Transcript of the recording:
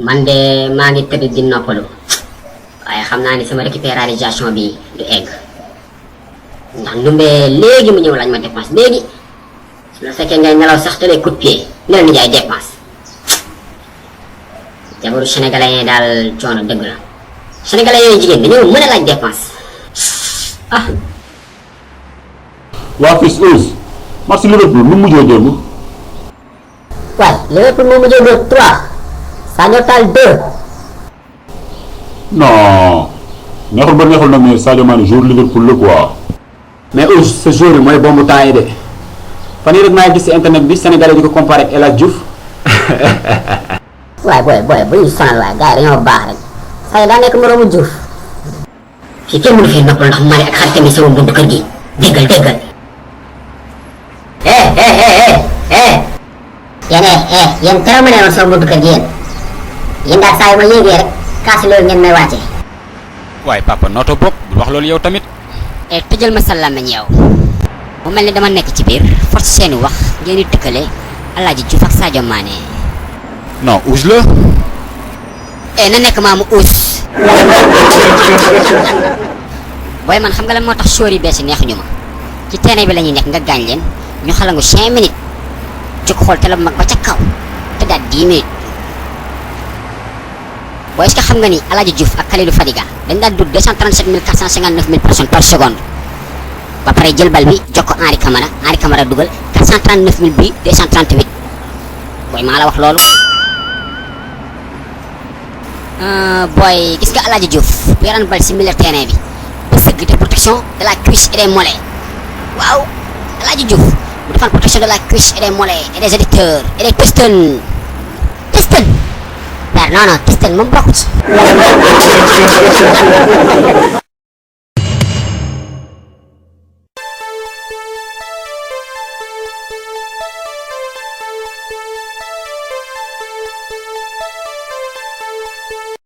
man de maa ngi tëdd di noppalu waaye xam naa ni sama récupération bi du egg ndax Ndumbe léegi mu ñëw laaj ma dépense léegi su la fekkee ngay nelaw sax te lay coup de pied ne la ni jaay dépense jabaru sénégalais yi daal coono dëgg la sénégalais yooyu jigéen dañoo mën a laaj dépense ah. waa fils Ous match Liverpool nu mu mujjee démb. waaye Liverpool moo mujjee dóor 3 Sadio Tall 2. non neexul ba neexul nag mais Sadio Mané jour Liverpool la quoi. mais Ous sa jour bi mooy bombu temps yi de fan yii rek maa ngi gis ci internet bi Sénégalais di ko comparé ak El Hadj Diouf. waaye booy bu ñu sonal waaye gars yi dañoo baax rek Sadio daa nekk moroomu Diouf. fii kenn mënu fee noppal ndax Mané ak xaritam yi sama buntu kër gi déggal. yéen teew ma ne woon sama buntu kër gi yéen daal saa yu ma yéegee rek kaasi loolu ngeen may wàcce. waaye papa nooto bopp bul wax loolu yow tamit. tëjal ma sa làmmiñ yow. mu mel ni dama nekk ci biir force seeni wax ngeen di tëkkale Alaaji Diouf ak Sadio Mané. non Ous la. na nekk maamu Ous. booy man xam nga lan moo tax sóor yi bees yi neexuñu ma ci terrain bi la ñuy nekk nga gaañ leen ñu xalangu 5 minutes jóg xool télé bu mag ba ca kaw te daal 10 minutes. booy est-ce que xam nga ni Alaaji Diouf ak Kalidou Fadiga dañ daan dut 237 459 000 personnes par seconde ba pare jël bal bi jox ko Henri Camara dugal 439 000 bi 238 booy maa la wax loolu. booy gis nga Alaaji Diouf bu yoraan bal si milieu terrain bi ba sëgg de protection de la cuisse et des mollets waaw Alaaji Diouf bu defaan protection de la cuisse et des mollets et des adducteurs et des pistons non piston moom bokku ci